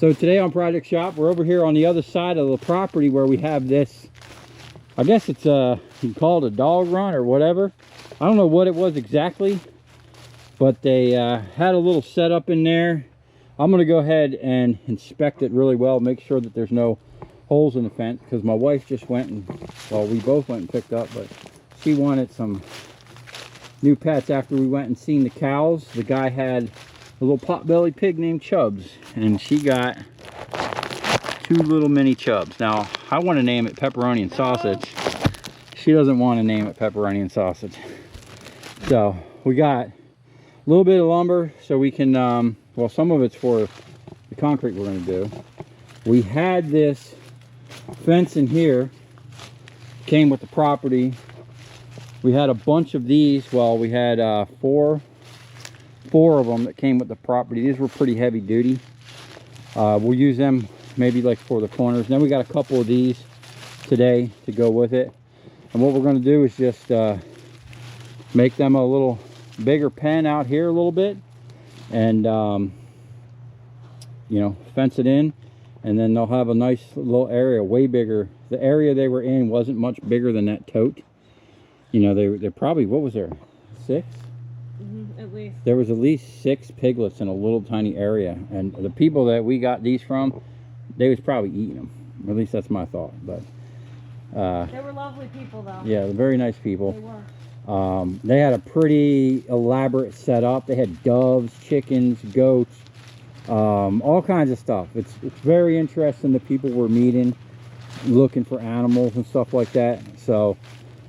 So today on Project Shop, we're over here on the other side of the property where we have this, I guess it's you can call it a dog run or whatever. I don't know what it was exactly, but they had a little setup in there. I'm gonna go ahead and inspect it really well, make sure that there's no holes in the fence, because my wife just went and, well, we both went and picked up, but she wanted some new pets after we went and seen the cows. The guy had a little pot-bellied pig named Chubbs, and she got 2 little mini Chubbs. Now, I want to name it Pepperoni and Sausage. She doesn't want to name it Pepperoni and Sausage. So, we got a little bit of lumber so we can, well, some of it's for the concrete we're going to do. We had this fence in here, came with the property. We had a bunch of these. Well, we had four of them that came with the property. These were pretty heavy duty. We'll use them maybe like for the corners. Then we got a couple of these today to go with it. And what we're going to do is just make them a little bigger pen out here a little bit, and you know, fence it in, and then they'll have a nice little area, way bigger. The area they were in wasn't much bigger than that tote. You know, they're probably, what was there, 6? At least. There was at least 6 piglets in a little tiny area, and the people that we got these from, they was probably eating them. At least that's my thought. But they were lovely people, though. yeah, they're very nice people. They were. They had a pretty elaborate setup. They had doves, chickens, goats, all kinds of stuff. It's very interesting. The people we're meeting, looking for animals and stuff like that. So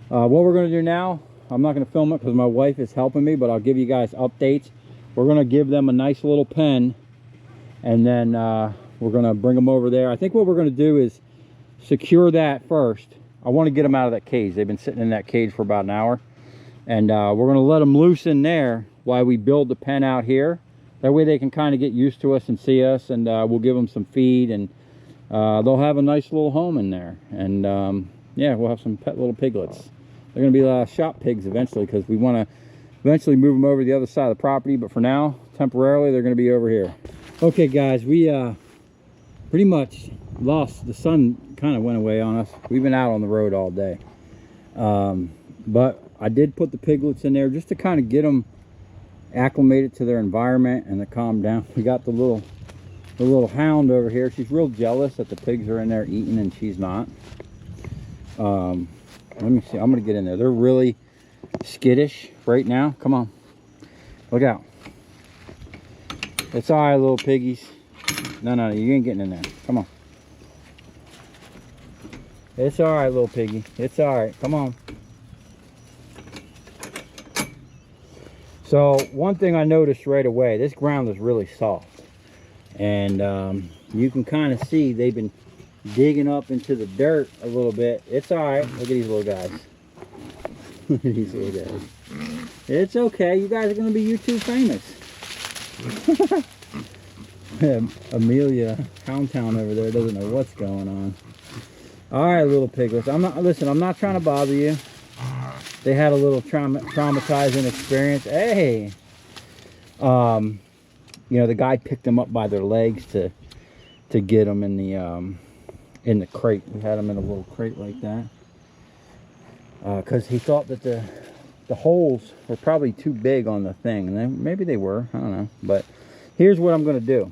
what we're going to do now, I'm not going to film it because my wife is helping me, but I'll give you guys updates. We're going to give them a nice little pen, and then we're going to bring them over there. I think what we're going to do is secure that first. I want to get them out of that cage. They've been sitting in that cage for about an hour, and we're going to let them loose in there while we build the pen out here. That way they can kind of get used to us and see us, and we'll give them some feed, and they'll have a nice little home in there. And yeah, we'll have some pet little piglets. They're going to be shop pigs eventually, because we want to eventually move them over to the other side of the property. But for now, temporarily, they're going to be over here. Okay, guys, we pretty much lost. The sun kind of went away on us. We've been out on the road all day. But I did put the piglets in there just to kind of get them acclimated to their environment and to calm down. We got the little hound over here. She's real jealous that the pigs are in there eating and she's not. Let me see. I'm gonna get in there. They're really skittish right now. Come on, look out. It's all right, little piggies. No, you ain't getting in there. Come on. It's all right, little piggy. It's all right. Come on. So one thing I noticed right away, this ground is really soft, and you can kind of see they've been digging up into the dirt a little bit. It's all right. Look at these little guys. Look at these little guys. It's okay. You guys are going to be YouTube famous. Amelia Houndtown over there doesn't know what's going on. All right, little piglets. I'm not trying to bother you. They had a little traumatizing experience. Hey, you know, the guy picked them up by their legs to get them in the crate. We had them in a little crate like that because he thought that the holes were probably too big on the thing, and then maybe they were. I don't know. But here's what I'm going to do.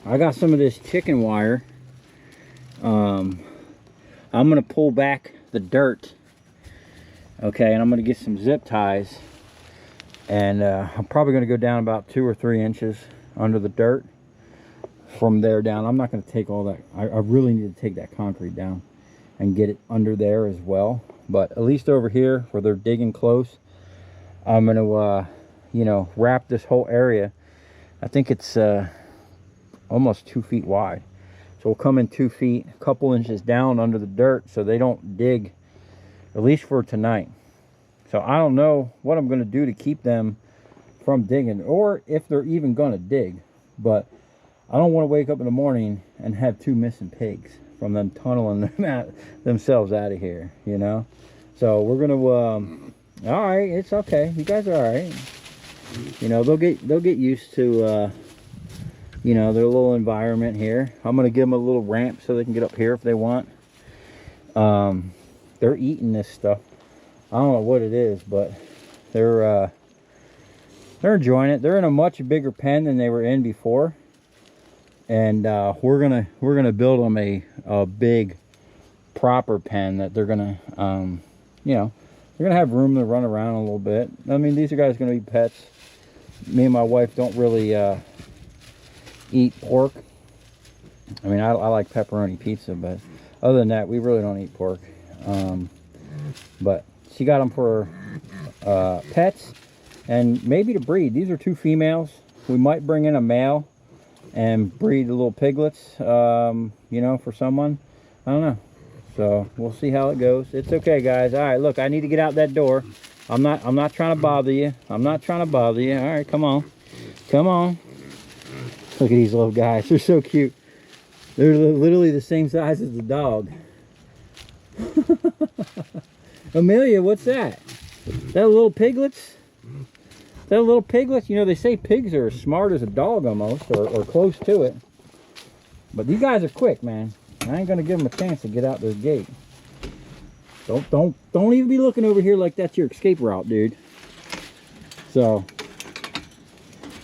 I got some of this chicken wire. I'm going to pull back the dirt. Okay, and I'm going to get some zip ties, and I'm probably going to go down about 2 or 3 inches under the dirt from there down. I'm not going to take all that. I really need to take that concrete down and get it under there as well. But at least over here where they're digging close, I'm going to, you know, wrap this whole area. I think it's almost 2 feet wide. So we'll come in 2 feet, a couple inches down under the dirt so they don't dig, at least for tonight. So I don't know what I'm going to do to keep them from digging, or if they're even going to dig. But I don't want to wake up in the morning and have 2 missing pigs from them tunneling themselves out of here, you know. So we're going to, all right, it's okay. You guys are all right. You know, they'll get used to you know, their little environment here. I'm gonna give them a little ramp so they can get up here if they want. They're eating this stuff. I don't know what it is, but they're enjoying it. They're in a much bigger pen than they were in before, and we're gonna build them a big proper pen that they're gonna you know, they're gonna have room to run around a little bit. I mean, these are guys gonna be pets. Me and my wife don't really eat pork. I mean, I like pepperoni pizza, but other than that, we really don't eat pork. But she got them for pets and maybe to breed. These are 2 females. We might bring in a male and breed the little piglets, you know, for someone. I don't know. So we'll see how it goes. It's okay, guys. All right, look, I need to get out that door. I'm not trying to bother you. I'm not trying to bother you. All right, come on. Come on. Look at these little guys. They're so cute. They're literally the same size as the dog. Amelia, what's that? That little piglets? That little piglets? You know, they say pigs are as smart as a dog almost, or close to it. But these guys are quick, man. I ain't gonna give them a chance to get out their gate. Don't even be looking over here like that's your escape route, dude. So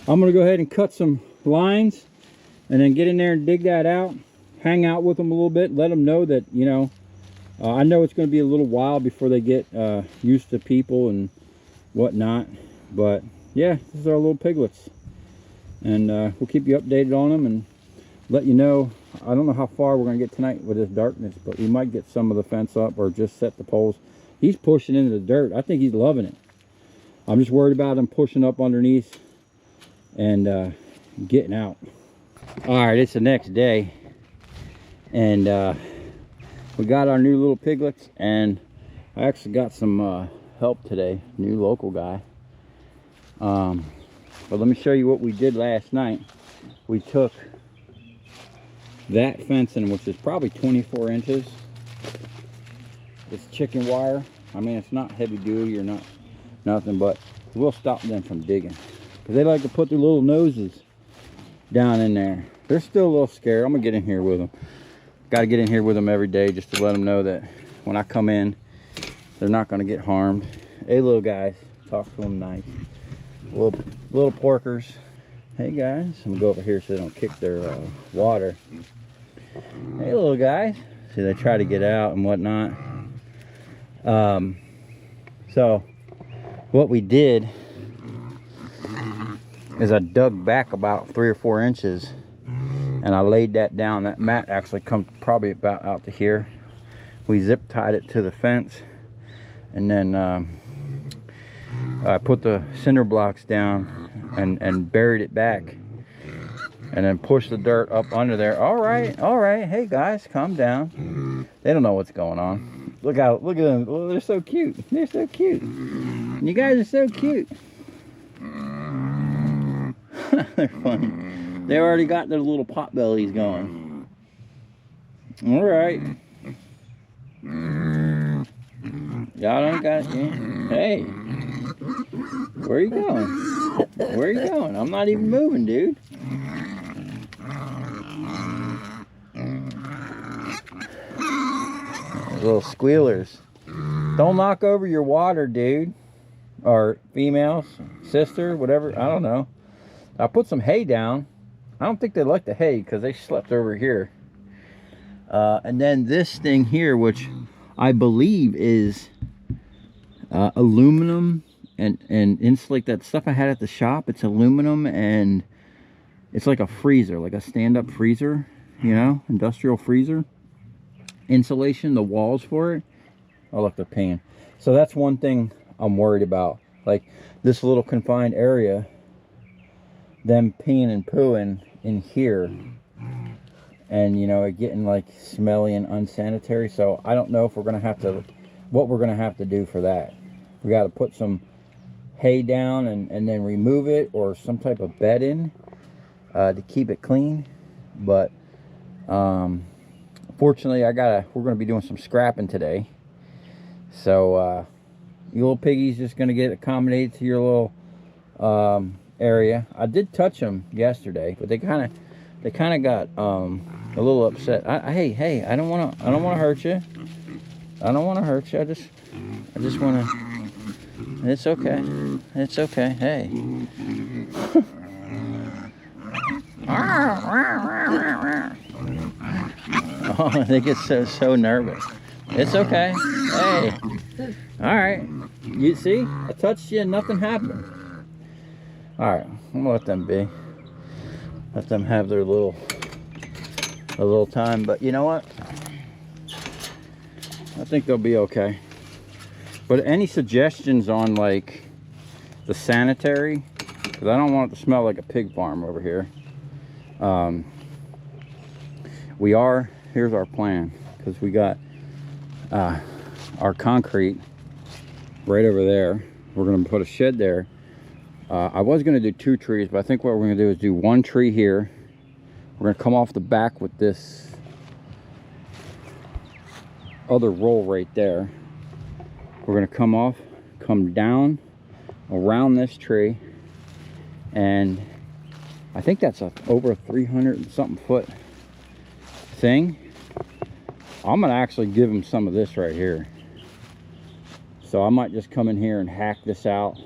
I'm gonna go ahead and cut some lines and then get in there and dig that out, hang out with them a little bit, let them know that, you know, I know it's going to be a little while before they get used to people and whatnot, but yeah, this is our little piglets, and we'll keep you updated on them and let you know. I don't know how far we're going to get tonight with this darkness, but we might get some of the fence up or just set the poles. He's pushing into the dirt. I think he's loving it. I'm just worried about him pushing up underneath and getting out. All right, it's the next day, and we got our new little piglets, and I actually got some help today, new local guy. But let me show you what we did last night. We took that fencing, which is probably 24 inches. It's chicken wire. I mean, it's not heavy duty or not nothing, but we'll stop them from digging because they like to put their little noses down in there. They're still a little scared. I'm gonna get in here with them. Got to get in here with them every day just to let them know that when I come in, they're not gonna get harmed. Hey, little guys, talk to them nice. Little porkers. Hey guys, I'm gonna go over here so they don't kick their water. Hey, little guys. See, they try to get out and whatnot. So what we did is I dug back about 3 or 4 inches and I laid that down. That mat actually comes probably about out to here. We zip tied it to the fence, and then I put the cinder blocks down and buried it back, and then pushed the dirt up under there. All right. Hey guys, calm down. They don't know what's going on. Look at them. Oh, they're so cute. They're so cute. You guys are so cute. They're funny. They already got their little pot bellies going. All right. Y'all don't got it. Hey. Where are you going? Where are you going? I'm not even moving, dude. Little squealers. Don't knock over your water, dude. Or females, sister, whatever. I don't know. I put some hay down. I don't think they like the hay because they slept over here. And then this thing here, which I believe is aluminum and insulate. That stuff I had at the shop, it's aluminum and it's like a freezer, like a stand-up freezer, you know, industrial freezer. Insulation, the walls for it. Oh look, they're peeing. So that's one thing I'm worried about. Like this little confined area, them peeing and pooing in here, and you know, it getting like smelly and unsanitary. So I don't know if we're gonna have to, what we're gonna have to do for that. We got to put some hay down and then remove it, or some type of bed in to keep it clean. But fortunately, we're gonna be doing some scrapping today. So your little piggy's just gonna get accommodated to your little area. I did touch them yesterday, but they kind of, they kind of got a little upset. Hey, I don't want to hurt you. I don't want to hurt you. I just want to. It's okay. It's okay. Hey. Oh, they get so nervous. It's okay. Hey. All right. You see? I touched you and nothing happened. All right. I'm gonna let them be. Let them have their little time. But you know what? I think they'll be okay. But any suggestions on like the sanitary? Because I don't want it to smell like a pig farm over here. Here's our plan. Because we got our concrete right over there. We're going to put a shed there. I was going to do 2 trees, but I think what we're going to do is do 1 tree here. We're going to come off the back with this other roll right there. We're going to come down around this tree, and I think that's over a 300 and something foot thing. I'm going to actually give them some of this right here. So I might just come in here and hack this out.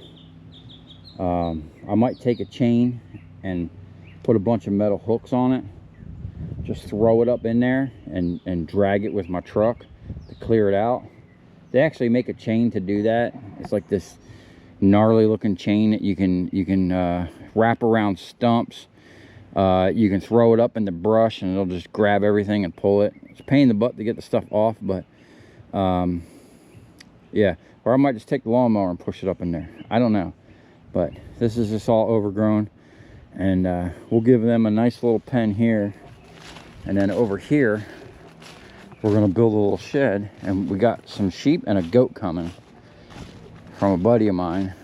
I might take a chain and put a bunch of metal hooks on it. Just throw it up in there and drag it with my truck to clear it out. They actually make a chain to do that. It's like this gnarly looking chain that you can wrap around stumps. You can throw it up in the brush and it'll just grab everything and pull it. It's a pain in the butt to get the stuff off, but yeah. Or I might just take the lawnmower and push it up in there. I don't know. But this is just all overgrown. And we'll give them a nice little pen here. And then over here, we're going to build a little shed. And we got some sheep and a goat coming from a buddy of mine.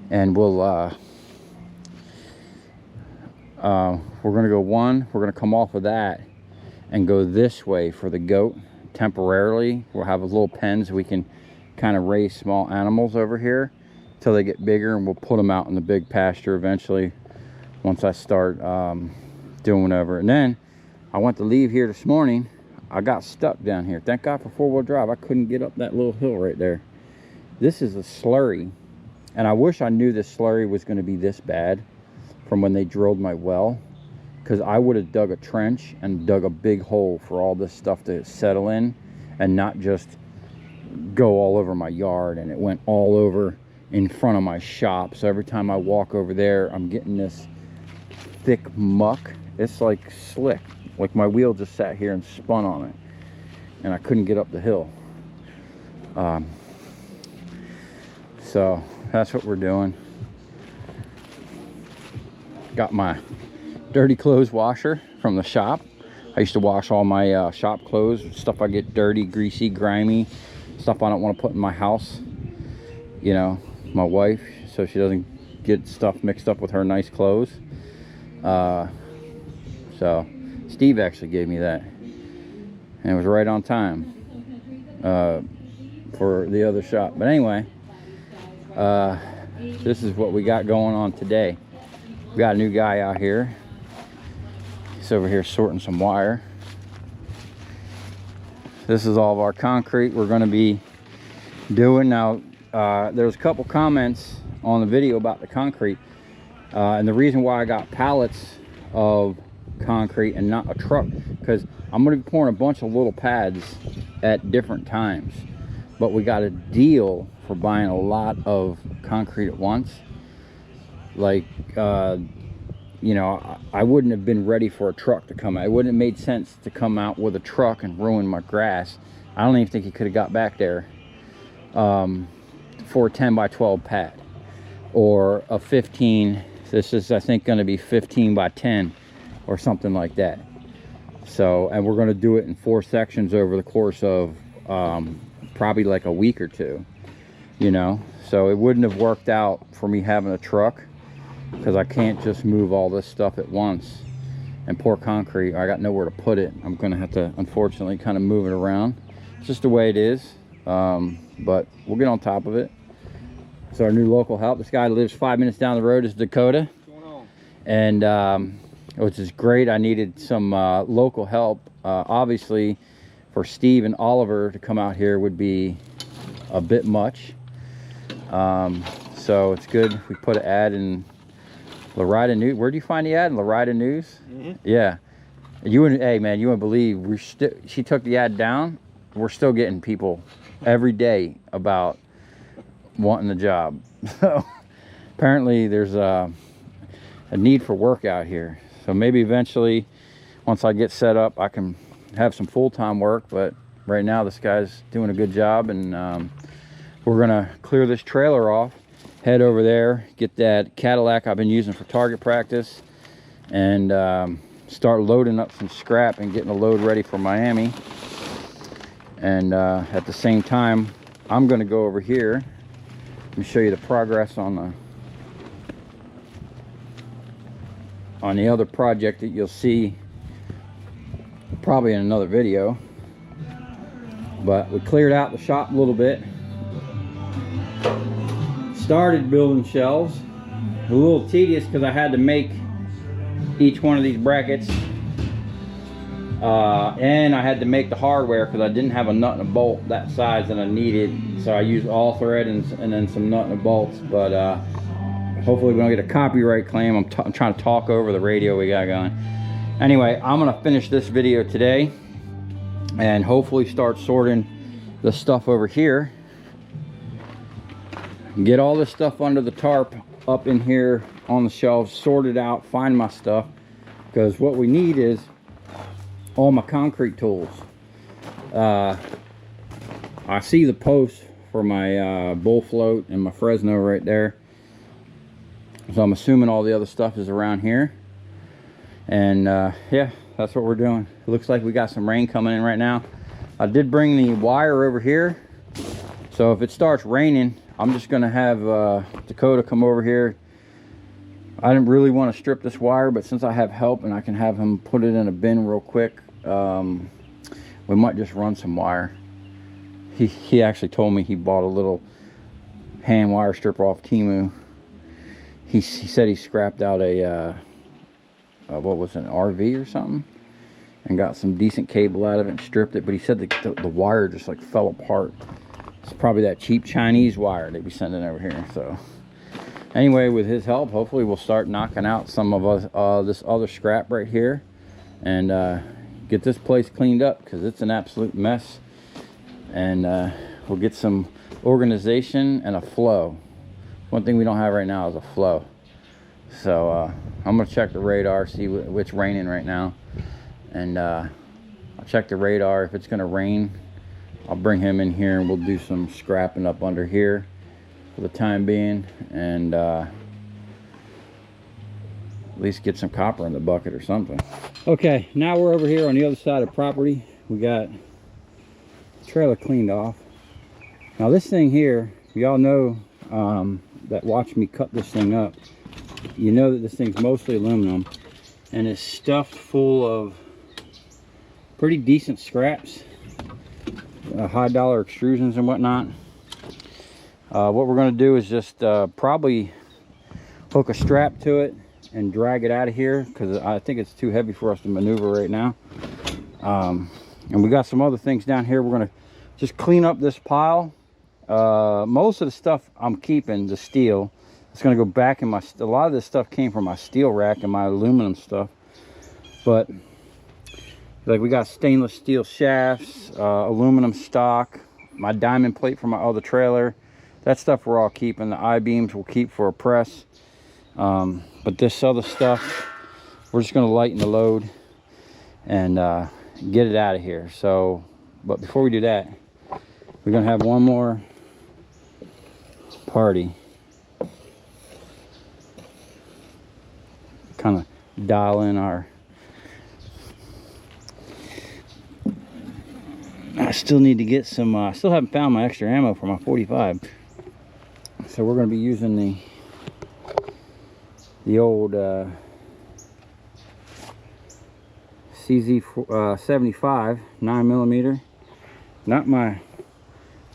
And we're going to go we're going to come off of that and go this way for the goat temporarily. We'll have a little pen so we can kind of raise small animals over here until they get bigger, and we'll put them out in the big pasture eventually once I start doing whatever. And then I went to leave here this morning. I got stuck down here. Thank God for 4-wheel drive. I couldn't get up that little hill right there. This is a slurry, and I wish I knew this slurry was going to be this bad from when they drilled my well, because I would have dug a trench and dug a big hole for all this stuff to settle in and not just go all over my yard. And it went all over in front of my shop, so every time I walk over there I'm getting this thick muck. It's like slick, like my wheel just sat here and spun on it and I couldn't get up the hill. So that's what we're doing. Got my dirty clothes washer from the shop. I used to wash all my shop clothes, stuff I get dirty, greasy, grimy, stuff I don't want to put in my house. You know, my wife, so she doesn't get stuff mixed up with her nice clothes. So Steve actually gave me that, and it was right on time for the other shop. But anyway, this is what we got going on today. We got a new guy out here. He's over here sorting some wire. This is all of our concrete we're going to be doing. Now, there's a couple comments on the video about the concrete. And the reason why I got pallets of concrete and not a truck, because I'm going to be pouring a bunch of little pads at different times. But we got a deal for buying a lot of concrete at once. Like, you know, I wouldn't have been ready for a truck to come out. It wouldn't have made sense to come out with a truck and ruin my grass. I don't even think he could have got back there for a 10 by 12 pad or a 15. This is, I think, going to be 15 by 10 or something like that. So, and we're going to do it in 4 sections over the course of probably like a week or 2, you know. So it wouldn't have worked out for me having a truck, because I can't just move all this stuff at once and pour concrete. I got nowhere to put it. I'm going to have to, unfortunately, kind of move it around. It's just the way it is. But we'll get on top of it. So our new local help. This guy lives 5 minutes down the road. Is Dakota. What's going on? And which is great. I needed some local help. Obviously, for Steve and Oliver to come out here would be a bit much. So it's good we put an ad in Larida News. Where do you find the ad? In Larida News? Mm-hmm. Yeah. You wouldn't, hey man, you wouldn't believe she took the ad down. We're still getting people every day about wanting the job. So apparently there's a need for work out here. So maybe eventually, once I get set up, I can have some full-time work. But right now this guy's doing a good job, and we're gonna clear this trailer off, head over there, get that Cadillac I've been using for target practice, and start loading up some scrap and getting a load ready for Miami. And at the same time, I'm gonna go over here. Let me show you the progress on the other project that you'll see probably in another video. But we cleared out the shop a little bit, started building shelves. A little tedious because I had to make each one of these brackets, and I had to make the hardware because I didn't have a nut and a bolt that size that I needed, so I used all thread and then some nut and bolts. But hopefully we don't get a copyright claim. I'm trying to talk over the radio we got going. Anyway, I'm gonna finish this video today and hopefully start sorting the stuff over here, get all this stuff under the tarp up in here on the shelves, sorted out, find my stuff, because what we need is all my concrete tools. I see the post for my bull float and my Fresno right there, so I'm assuming all the other stuff is around here. And yeah, that's what we're doing. It looks like we got some rain coming in right now. I did bring the wire over here, so if it starts raining, I'm just gonna have Dakota come over here. I didn't really want to strip this wire, but since I have help and I can have him put it in a bin real quick, we might just run some wire. He actually told me he bought a little hand wire stripper off Temu. He said he scrapped out a what was it, an RV or something, and got some decent cable out of it and stripped it, but he said the wire just like fell apart. It's probably that cheap Chinese wire they be sending over here. So anyway, with his help, hopefully we'll start knocking out some of this other scrap right here, and get this place cleaned up because it's an absolute mess. And we'll get some organization and a flow. One thing we don't have right now is a flow. So I'm gonna check the radar, see what's raining right now, and I'll check the radar. If it's gonna rain, I'll bring him in here and we'll do some scrapping up under here for the time being, and at least get some copper in the bucket or something. Okay, now we're over here on the other side of the property. We got the trailer cleaned off. Now this thing here, y'all know that watch me cut this thing up, you know that this thing's mostly aluminum and it's stuffed full of pretty decent scraps, high dollar extrusions and whatnot. What we're going to do is just probably hook a strap to it and drag it out of here, because I think it's too heavy for us to maneuver right now. And we got some other things down here. We're going to just clean up this pile. Most of the stuff I'm keeping, the steel, it's going to go back in my, a lot of this stuff came from my steel rack and my aluminum stuff. But like we got stainless steel shafts, aluminum stock, my diamond plate from my other trailer. That stuff we're all keeping. The I-beams we'll keep for a press. But this other stuff, we're just going to lighten the load and get it out of here. So, but before we do that, we're going to have one more party. Kind of dial in our... I still need to get some, I still haven't found my extra ammo for my 45. So we're going to be using the old CZ 75 9mm. Not my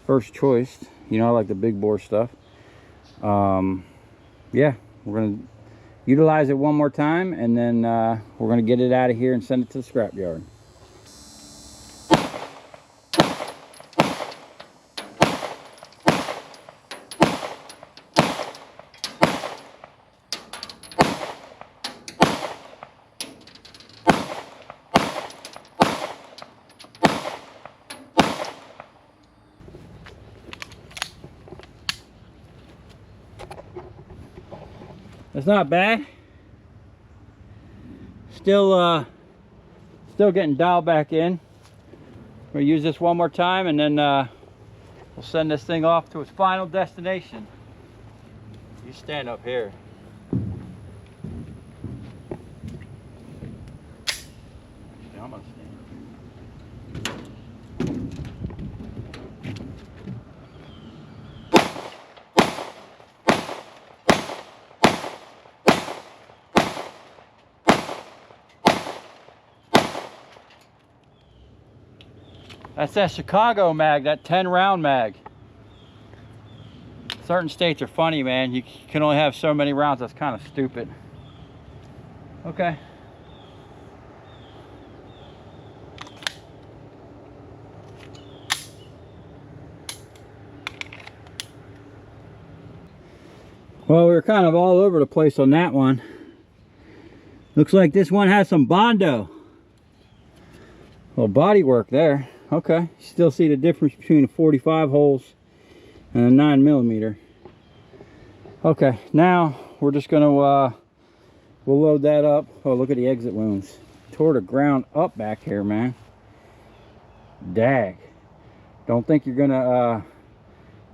first choice, you know, I like the big bore stuff. Yeah, we're going to utilize it one more time, and then we're going to get it out of here and send it to the scrap yard. It's not bad. Still getting dialed back in. We'll use this one more time, and then we'll send this thing off to its final destination. You stand up here. Yeah, I'm gonna stand. That's that Chicago mag, that 10 round mag. Certain states are funny, man. You can only have so many rounds. That's kind of stupid. Okay. Well, we were kind of all over the place on that one. Looks like this one has some Bondo. Little body work there. Okay, still see the difference between the 45 holes and a 9mm. Okay, now we're just gonna we'll load that up. Oh, look at the exit wounds. Tore the ground up back here, man. Dag. Don't think you're gonna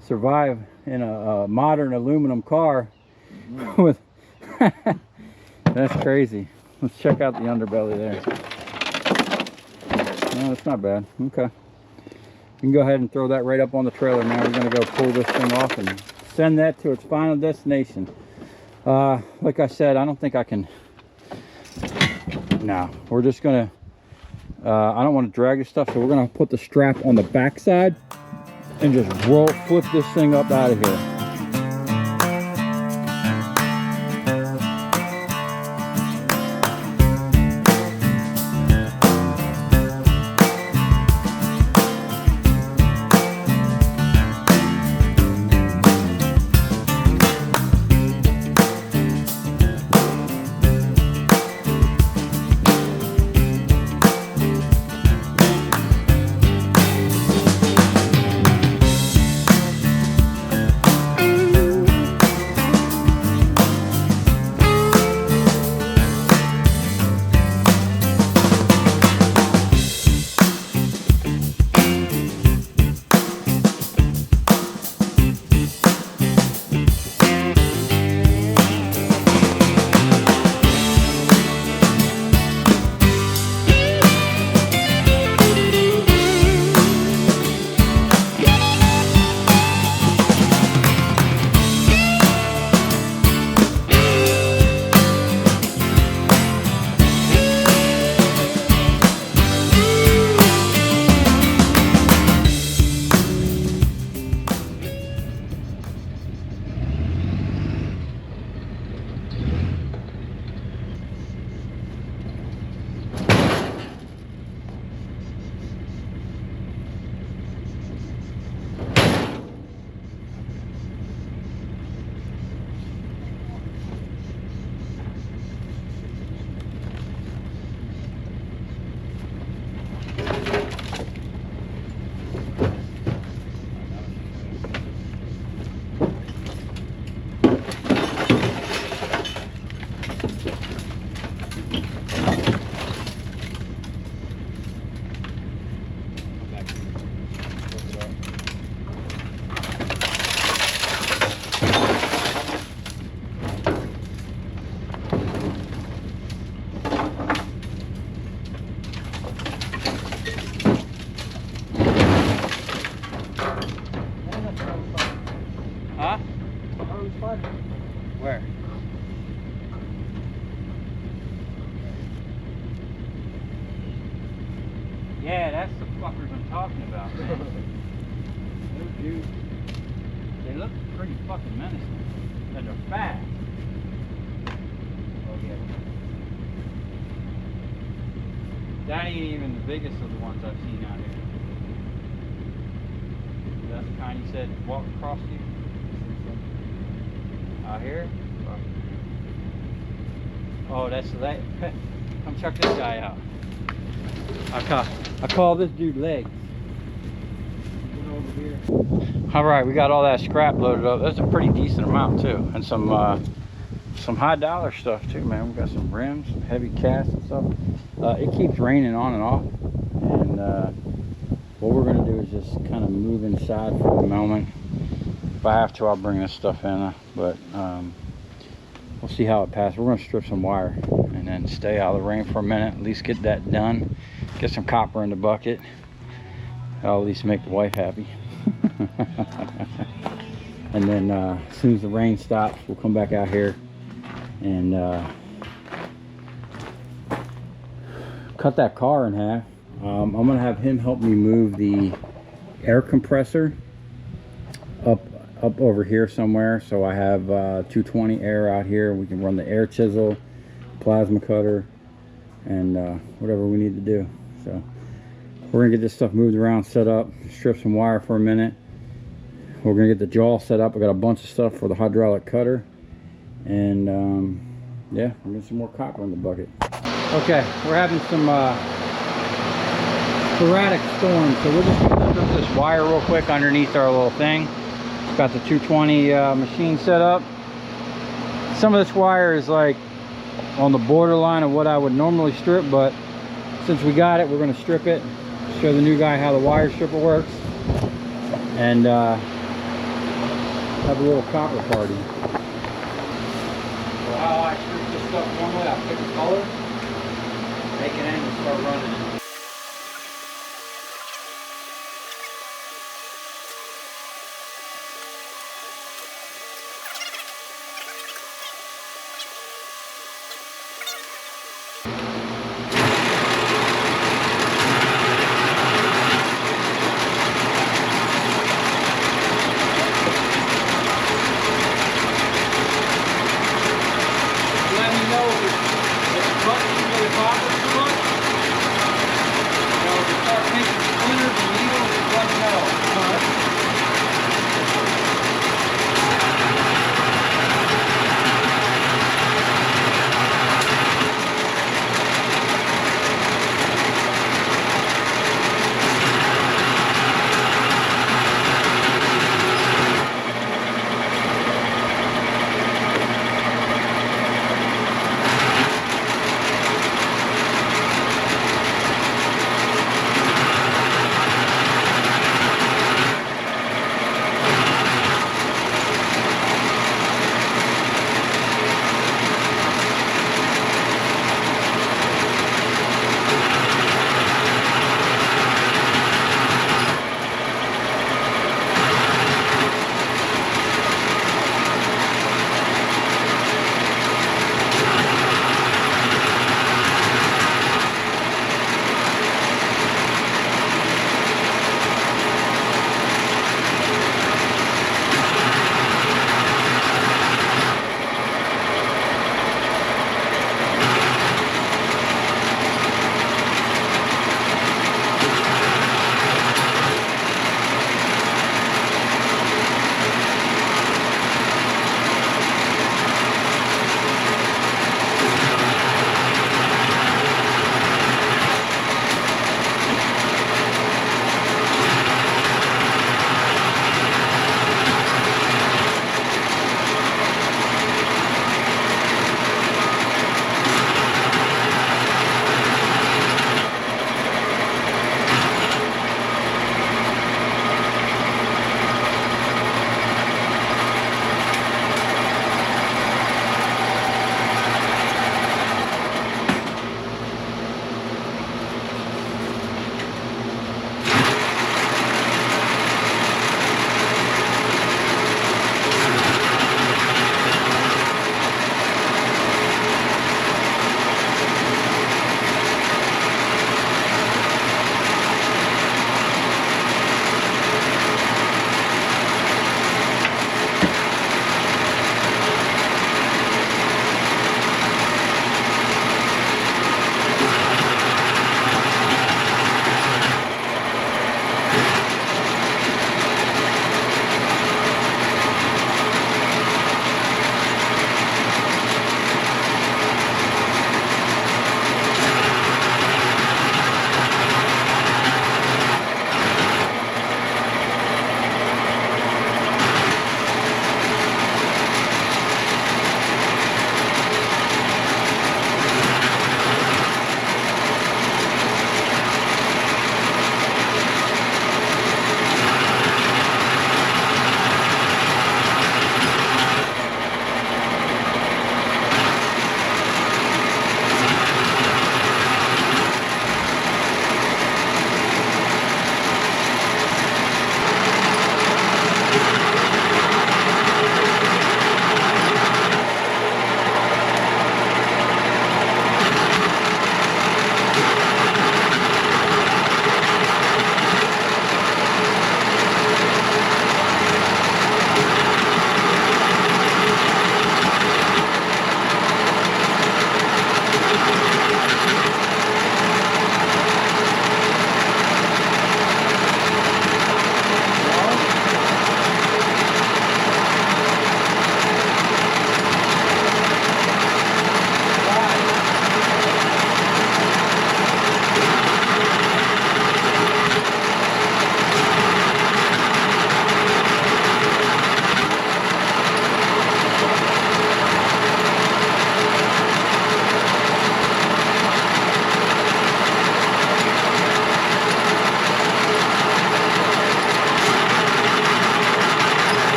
survive in a modern aluminum car with that's crazy. Let's check out the underbelly there. No, that's not bad. Okay. You can go ahead and throw that right up on the trailer now. We're going to go pull this thing off and send that to its final destination. Like I said, I don't think I can. No, we're just going to, I don't want to drag this stuff, so we're going to put the strap on the back side and just flip this thing up out of here. Where? Yeah, that's the fuckers I'm talking about, man. Those dudes, they look pretty fucking menacing. And they're fast. That ain't even the biggest of the ones I've seen out here. That's the kind you said walk across you. Out here? Oh, that's that. Come check this guy out. I call this dude Legs. Over here. All right, we got all that scrap loaded up. That's a pretty decent amount too, and some high dollar stuff too, man. We got some rims, some heavy casts and stuff. It keeps raining on and off, and what we're gonna do is just kind of move inside for the moment. If I have to, I'll bring this stuff in, but we'll see how it passes. We're gonna strip some wire and then stay out of the rain for a minute, at least get that done, get some copper in the bucket. I'll at least make the wife happy. And then as soon as the rain stops, we'll come back out here and cut that car in half. I'm gonna have him help me move the air compressor up over here somewhere, so I have 220 air out here. We can run the air chisel, plasma cutter, and whatever we need to do. So we're gonna get this stuff moved around, set up, strip some wire for a minute. We're gonna get the jaw set up. I got a bunch of stuff for the hydraulic cutter, and yeah, we're getting some more copper in the bucket. Okay, we're having some sporadic storms, so we're just gonna lift up this wire real quick underneath our little thing. Got the 220 machine set up. Some of this wire is like on the borderline of what I would normally strip, but since we got it, we're going to strip it, show the new guy how the wire stripper works, and have a little copper party. So how I strip this stuff normally, I pick a color, make it in, and start running it.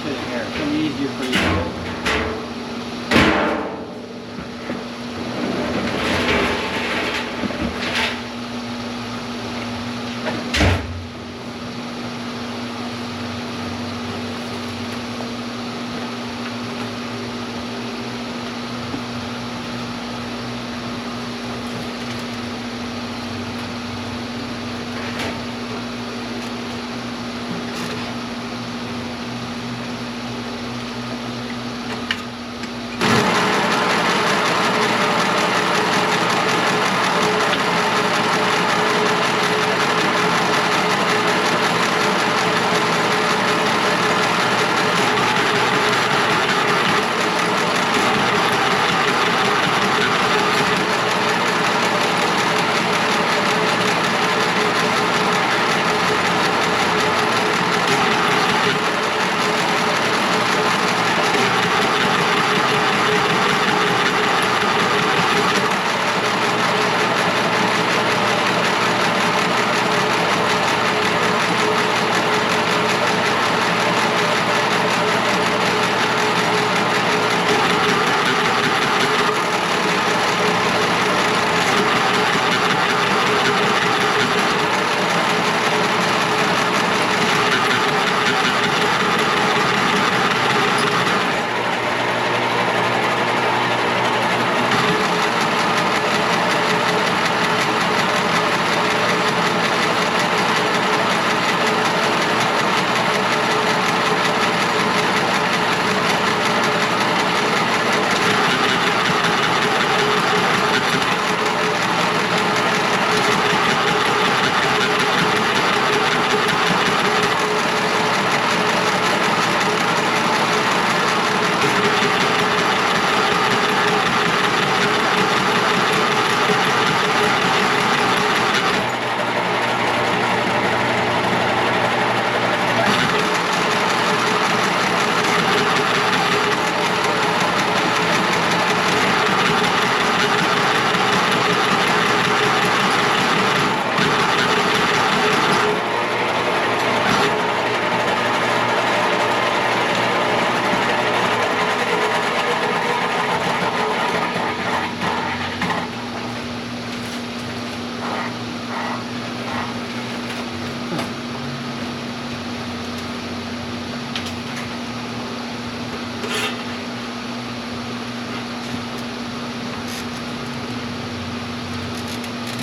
fit in here. It's gonna be easier for you to do.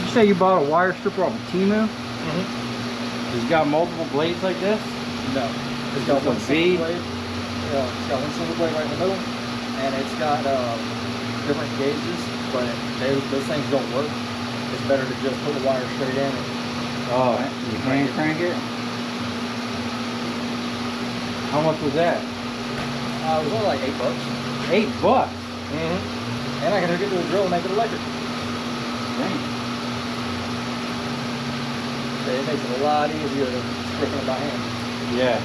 You say you bought a wire stripper off of Timu? Mm-hmm. It's got multiple blades like this? No. It's got one V. single blade. Yeah, it's got one single blade right in the middle, and it's got different gauges, but those things don't work. It's better to just put the wire straight in. Oh, you hand crank it? How much was that? It was only like $8. $8? Mm-hmm. And I can hook it to a drill and make it electric. Dang. So it makes it a lot easier than stripping it by hand. Yeah.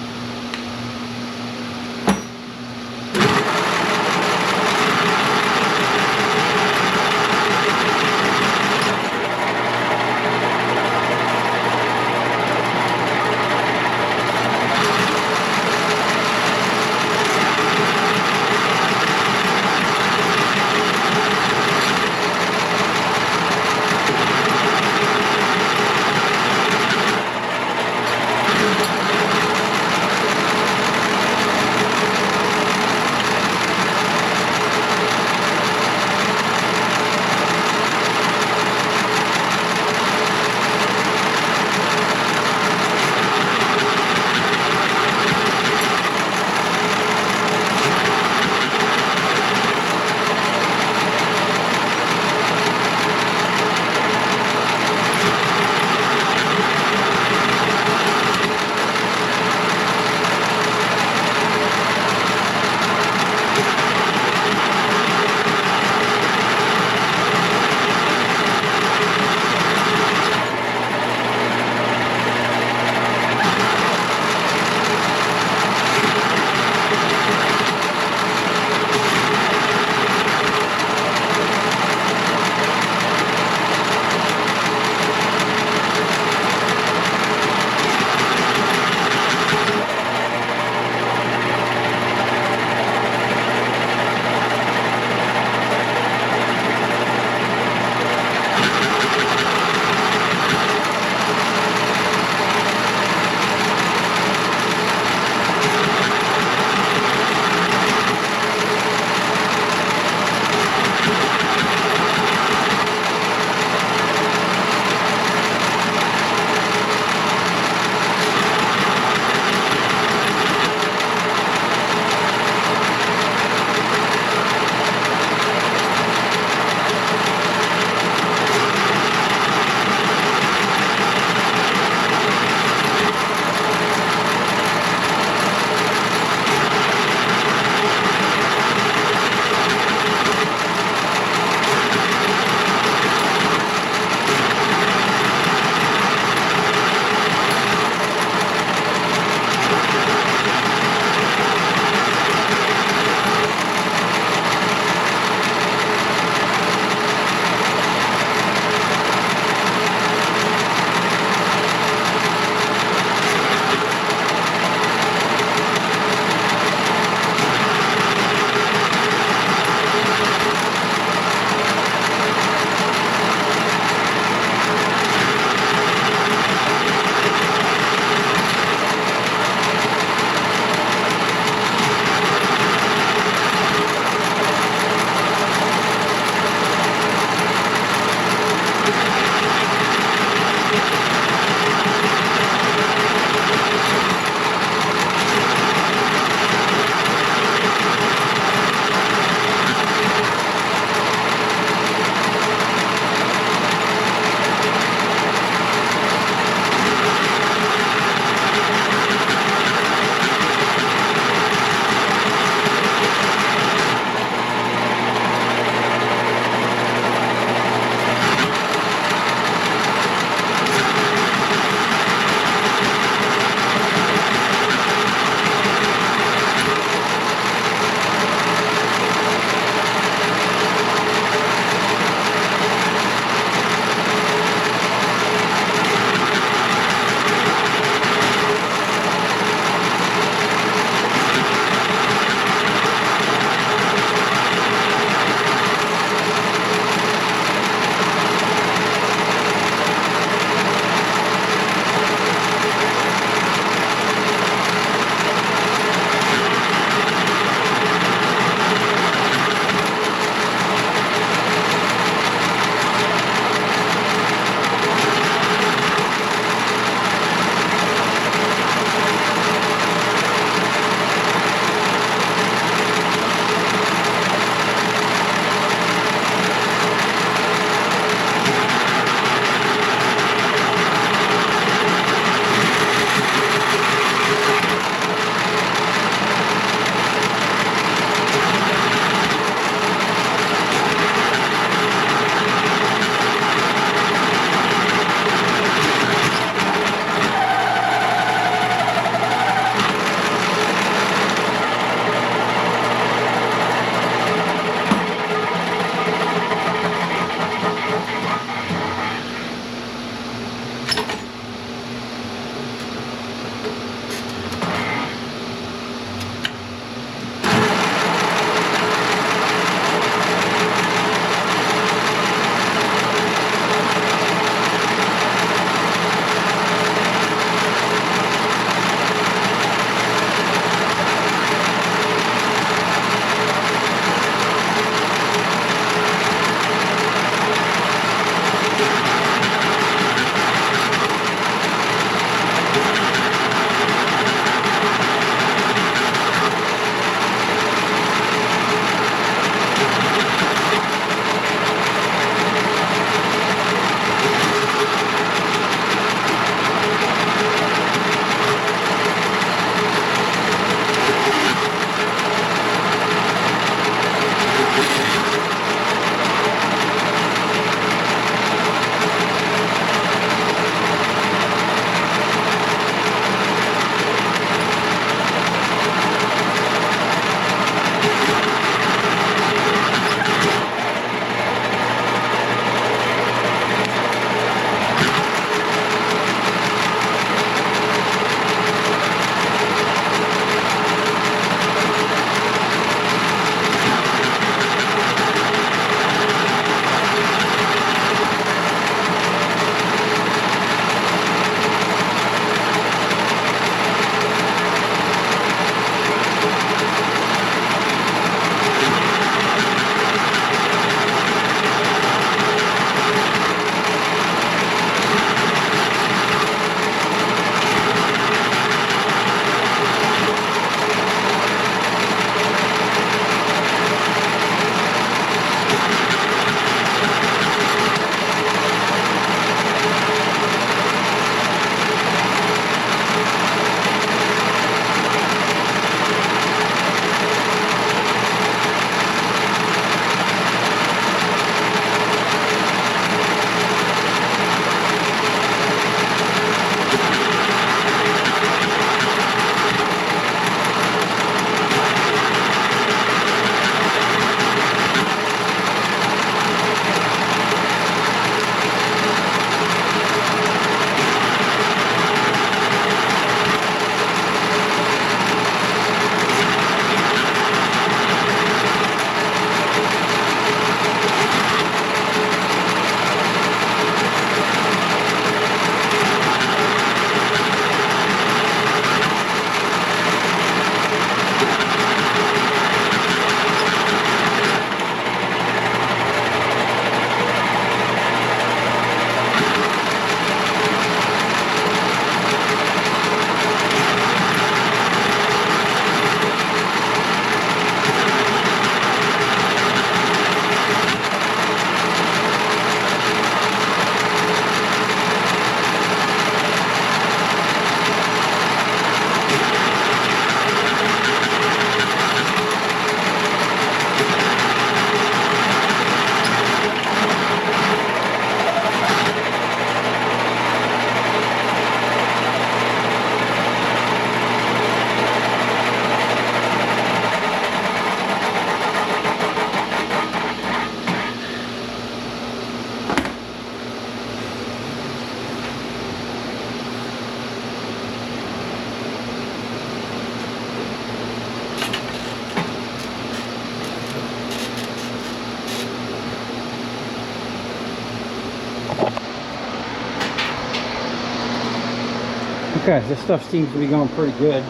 Okay, this stuff seems to be going pretty good.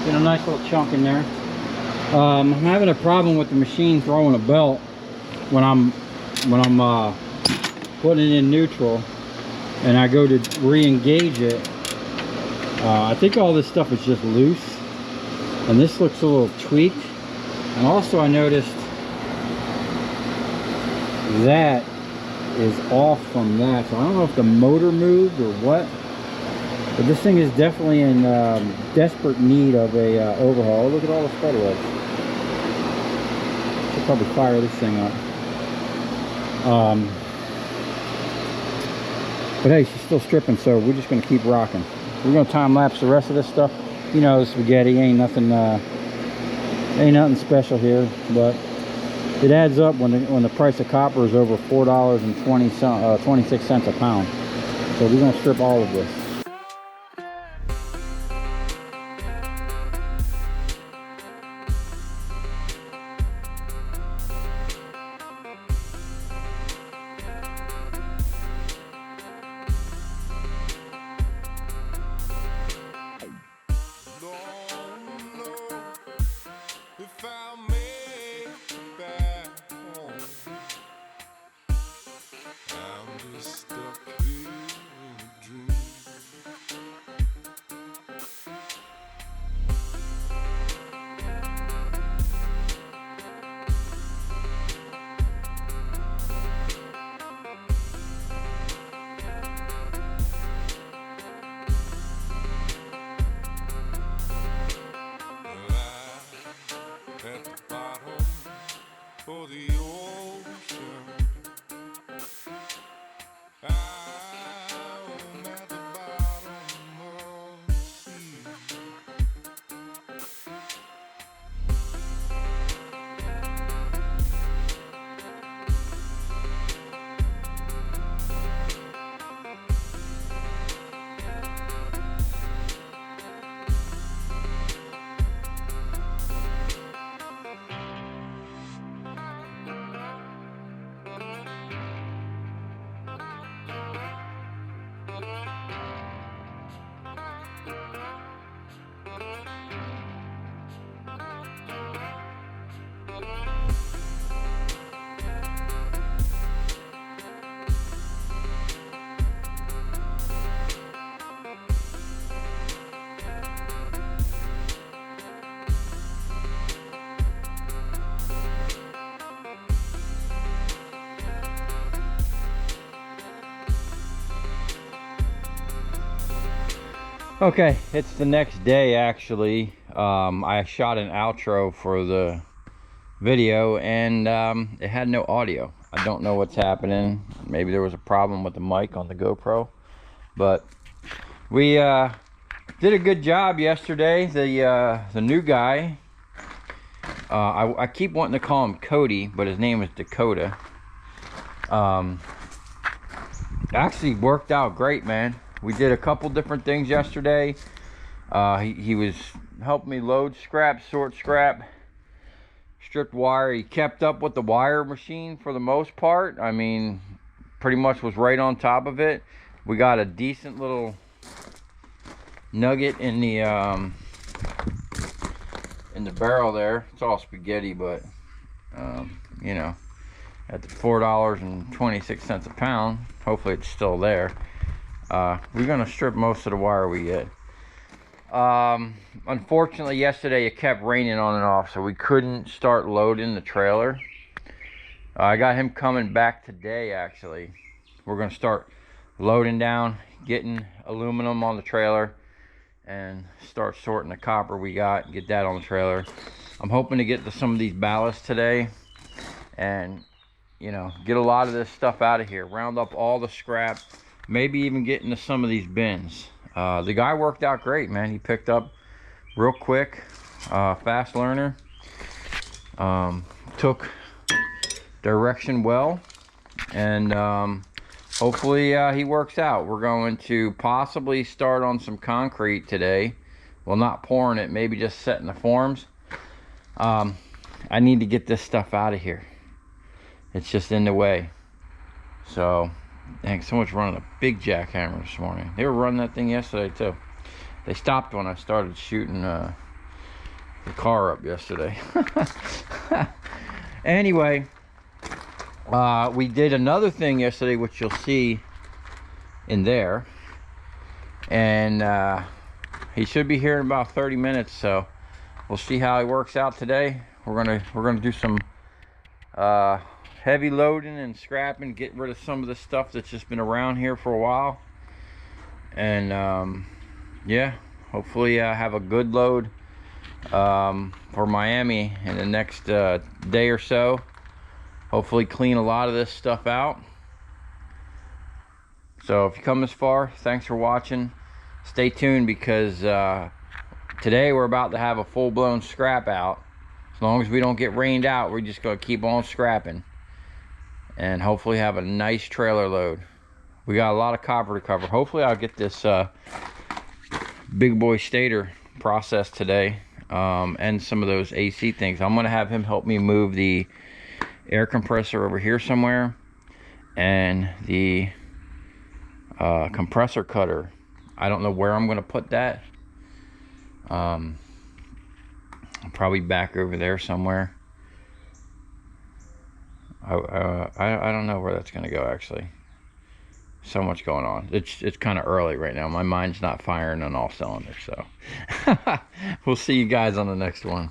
Get a nice little chunk in there. I'm having a problem with the machine throwing a belt when I'm putting it in neutral, and I go to re-engage it. I think all this stuff is just loose, and this looks a little tweaked. And also I noticed that is off from that, so I don't know if the motor moved or what. But this thing is definitely in desperate need of a overhaul. Oh, look at all the spider webs. Should probably fire this thing up. But hey, she's still stripping, so we're just going to keep rocking. We're going to time lapse the rest of this stuff. You know, the spaghetti ain't nothing special here, but it adds up when the price of copper is over $4.26 a pound. So we're going to strip all of this. Okay, it's the next day actually. I shot an outro for the video and it had no audio. I don't know what's happening. Maybe there was a problem with the mic on the GoPro, but we did a good job yesterday. The new guy, I keep wanting to call him Cody, but his name is Dakota. Actually worked out great, man. We did a couple different things yesterday. He was helping me load scrap, sort scrap, stripped wire. He kept up with the wire machine for the most part. I mean, pretty much was right on top of it. We got a decent little nugget in the barrel there. It's all spaghetti, but you know, at the $4.26 a pound, hopefully it's still there. We're gonna strip most of the wire we get. Unfortunately yesterday it kept raining on and off, so we couldn't start loading the trailer. I got him coming back today actually. We're gonna start loading down, getting aluminum on the trailer, and start sorting the copper we got, get that on the trailer. I'm hoping to get to some of these ballasts today and, you know, get a lot of this stuff out of here, round up all the scrap, maybe even get into some of these bins. The guy worked out great, man. He picked up real quick, fast learner, took direction well, and hopefully he works out. We're going to possibly start on some concrete today. Well, not pouring it, maybe just setting the forms. I need to get this stuff out of here. It's just in the way. So Dang, someone's running a big jackhammer this morning. They were running that thing yesterday too. They stopped when I started shooting the car up yesterday. Anyway, we did another thing yesterday, which you'll see in there. And he should be here in about 30 minutes, so we'll see how he works out today. We're gonna do some heavy loading and scrapping, get rid of some of the stuff that's just been around here for a while. And yeah, hopefully have a good load for Miami in the next day or so. Hopefully clean a lot of this stuff out. So if you come this far, thanks for watching. Stay tuned, because today we're about to have a full-blown scrap out. As long as we don't get rained out, we're just going to keep on scrapping and hopefully have a nice trailer load. We got a lot of copper to cover. Hopefully I'll get this big boy stator processed today, and some of those AC things. I'm going to have him help me move the air compressor over here somewhere, and the compressor cutter. I don't know where I'm going to put that. Probably back over there somewhere. I don't know where that's going to go, actually. So much going on. It's kind of early right now. My mind's not firing on all cylinders, so we'll see you guys on the next one.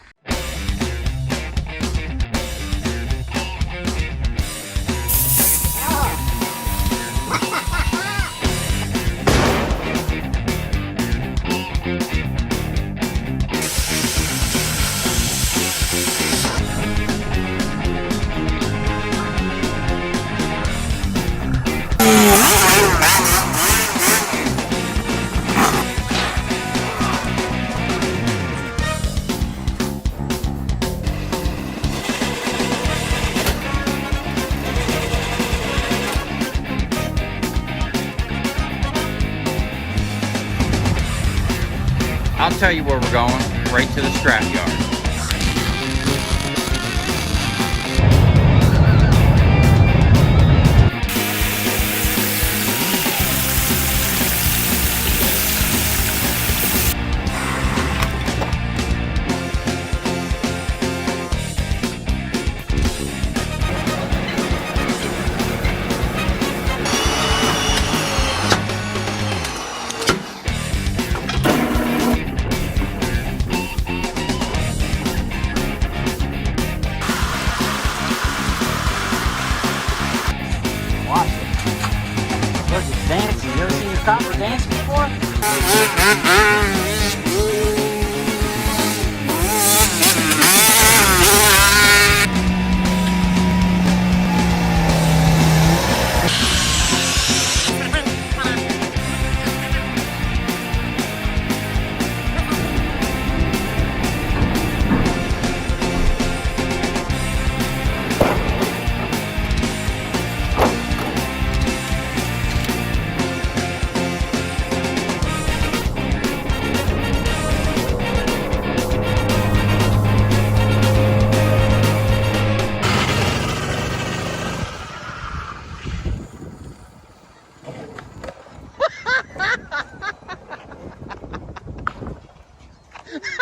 I'll tell you where we're going, right to the scrap yard. Dancing. You ever seen your copper dance before?